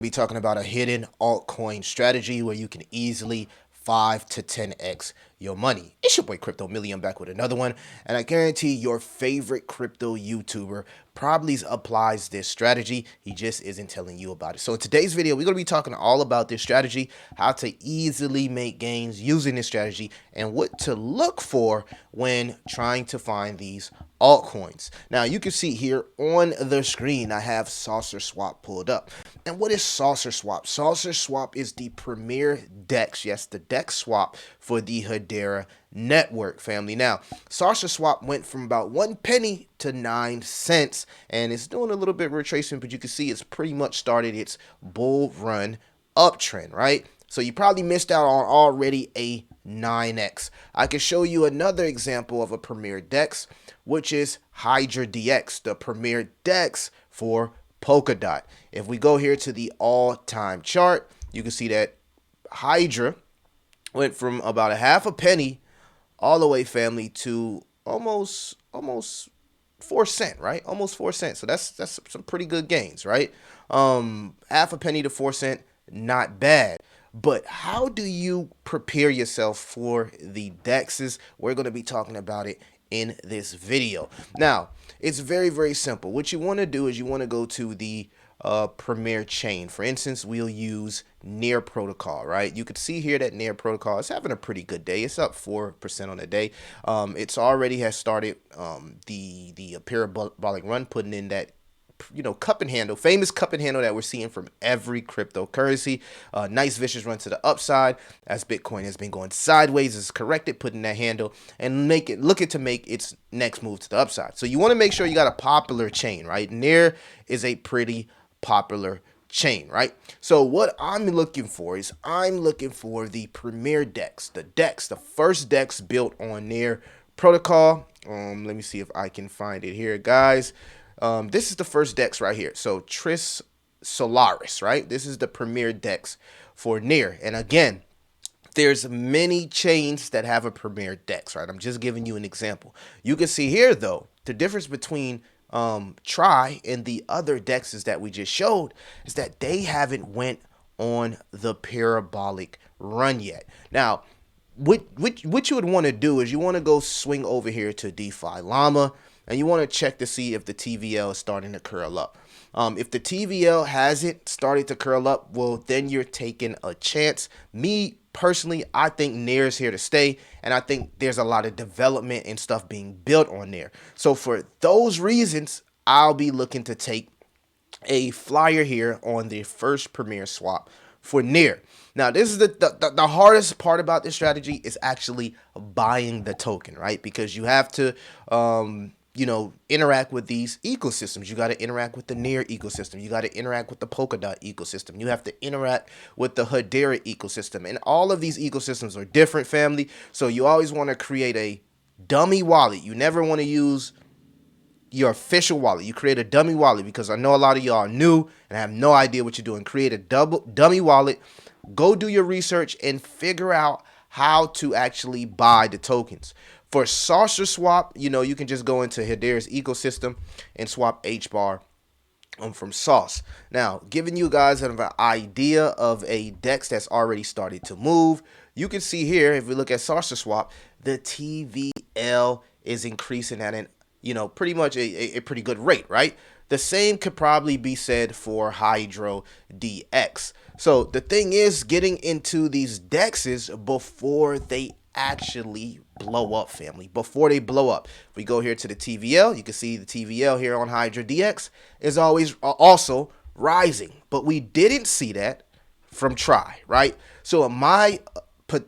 Be talking about a hidden altcoin strategy where you can easily 5 to 10x your money. It's your boy Crypto Million back with another one, and I guarantee your favorite crypto YouTuber probably applies this strategy. He just isn't telling you about it. So in today's video, we're going to be talking all about this strategy, how to easily make gains using this strategy, and what to look for when trying to find these altcoins. Now you can see here on the screen I have Saucer Swap pulled up. And what is Saucer Swap? Saucer Swap is the premier DEX, yes, the DEX swap for the Hedera network, family. Now, Saucer Swap went from about 1 penny to 9 cents, and it's doing a little bit of retracement, but you can see it's pretty much started its bull run uptrend, right? So you probably missed out on already a 9x. I can show you another example of a premier DEX, which is Hydra DX, the premier DEX for Polkadot. If we go here to the all-time chart, you can see that Hydra went from about a half a penny all the way, family, to almost 4 cents, right? Almost 4 cents. So that's some pretty good gains, right? Half a penny to 4 cents, not bad. But how do you prepare yourself for the DEXs? We're going to be talking about it in this video. Now, it's very, very simple. What you want to do is you want to go to the premier chain. For instance, we'll use Near Protocol, right? You can see here that Near Protocol is having a pretty good day. It's up 4% on the day. It's already has started the parabolic run, putting in that cup and handle, famous cup and handle that we're seeing from every cryptocurrency. Nice vicious run to the upside as Bitcoin has been going sideways. It's corrected, putting that handle and looking to make its next move to the upside. So you want to make sure you got a popular chain, right? Near is a pretty popular chain, right? So what I'm looking for is the premier DEX, the first DEX built on Near Protocol. Let me see if I can find it here, guys. This is the first DEX right here. So Tris Solaris, right? This is the premier DEX for Near. And again, there's many chains that have a premier DEX, right? I'm just giving you an example. You can see here, though, the difference between Try and the other DEXs that we just showed is that they haven't went on the parabolic run yet. Now, what you would want to do is you want to go swing over here to DeFi Llama, and you want to check to see if the TVL is starting to curl up. If the TVL hasn't started to curl up, well, then you're taking a chance. Me personally, I think Near is here to stay, and I think there's a lot of development and stuff being built on Near. So for those reasons, I'll be looking to take a flyer here on the first premier swap for Near. Now, this is the hardest part about this strategy is actually buying the token, right? Because you have to interact with these ecosystems. You got to interact with the Near ecosystem. You got to interact with the Polkadot ecosystem. You have to interact with the Hedera ecosystem. And all of these ecosystems are different, family. So you always want to create a dummy wallet. You never want to use your official wallet. You create a dummy wallet, because I know a lot of y'all are new and have no idea what you're doing. Create a dummy wallet. Go do your research and figure out how to actually buy the tokens. For Saucer Swap, you can just go into Hedera's ecosystem and swap HBAR from Sauce. Now, giving you guys an idea of a DEX that's already started to move, you can see here, if we look at Saucer Swap, the TVL is increasing at an, pretty much a pretty good rate, right? The same could probably be said for Hydro DX. So the thing is getting into these DEXs before they actually blow up, family. Before they blow up. If we go here to the TVL, you can see the TVL here on Hydra DX is always also rising. But we didn't see that from Try, right? So in my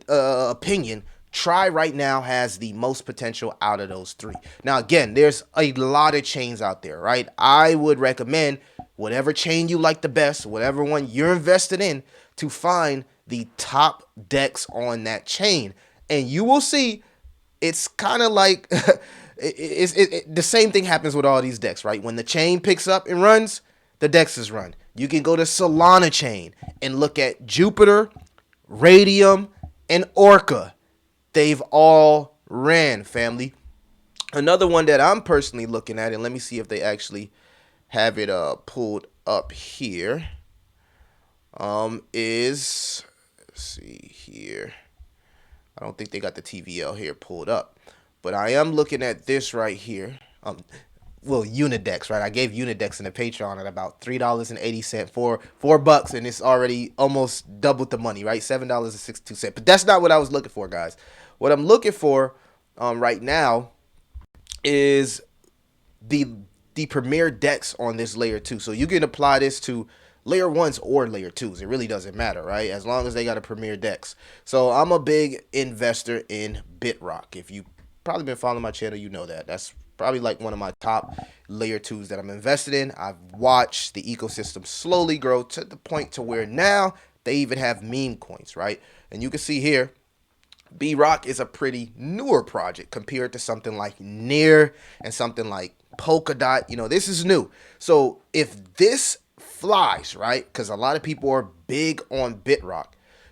opinion, Try right now has the most potential out of those three. Now, again, there's a lot of chains out there, right? I would recommend whatever chain you like the best, whatever one you're invested in, to find the top DEX on that chain. And you will see it's kind of like the same thing happens with all these DEX, right? When the chain picks up and runs, the DEXs run. You can go to Solana chain and look at Jupiter, Radium, and Orca. They've all ran, family. Another one that I'm personally looking at, and let me see if they actually have it pulled up here. is, let's see here. I don't think they got the TVL here pulled up, but I am looking at this right here. Well, Unidex, right? I gave Unidex in the Patreon at about $3.80 for $4, and it's already almost doubled the money, right? $7.62. But that's not what I was looking for, guys. What I'm looking for right now is the premier DEX on this layer 2. So you can apply this to layer 1s or layer 2s. It really doesn't matter, right? As long as they got a premier DEX. So I'm a big investor in BitRock. If you probably been following my channel, you know that. That's probably like one of my top layer 2s that I'm invested in. I've watched the ecosystem slowly grow to the point to where now they even have meme coins, right? And you can see here, BRock is a pretty newer project compared to something like Near and something like Polkadot. You know, this is new. So if this flies, right, because a lot of people are big on BitRock,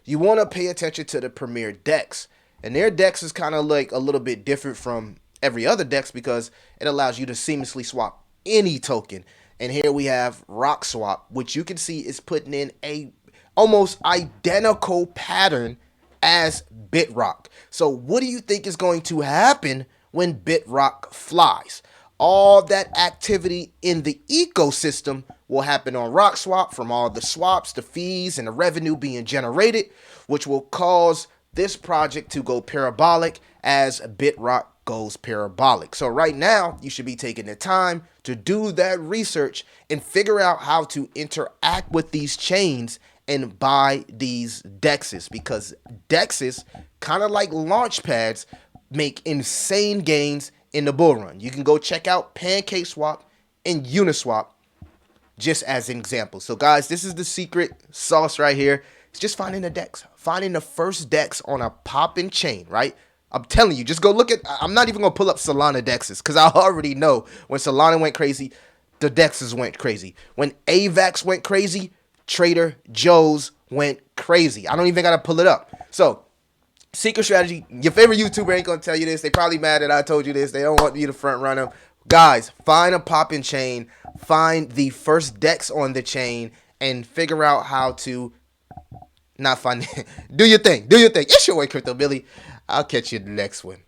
you want to pay attention to the premier DEX. And their DEX is kind of like a little bit different from every other DEX because it allows you to seamlessly swap any token. And here we have RockSwap, which you can see is putting in a almost identical pattern as BitRock. So what do you think is going to happen when BitRock flies? All that activity in the ecosystem will happen on RockSwap from all the swaps, the fees, and the revenue being generated, which will cause this project to go parabolic as BitRock goes parabolic. So right now, you should be taking the time to do that research and figure out how to interact with these chains and buy these DEXs, because DEXs, kind of like launch pads, make insane gains in the bull run. You can go check out PancakeSwap and Uniswap just as an example. So guys, this is the secret sauce right here. It's just finding a DEX, finding the first DEX on a popping chain, right? I'm telling you, just go look at, I'm not even going to pull up Solana DEXs because I already know when Solana went crazy, the DEXs went crazy. When AVAX went crazy, Trader Joe's went crazy. I don't even got to pull it up. So, secret strategy, your favorite YouTuber ain't going to tell you this. They probably mad that I told you this. They don't want you to front run them. Guys, find a popping chain, find the first DEX on the chain, and figure out how to not find it. Do your thing. Do your thing. It's your way, Crypto Billy. I'll catch you in the next one.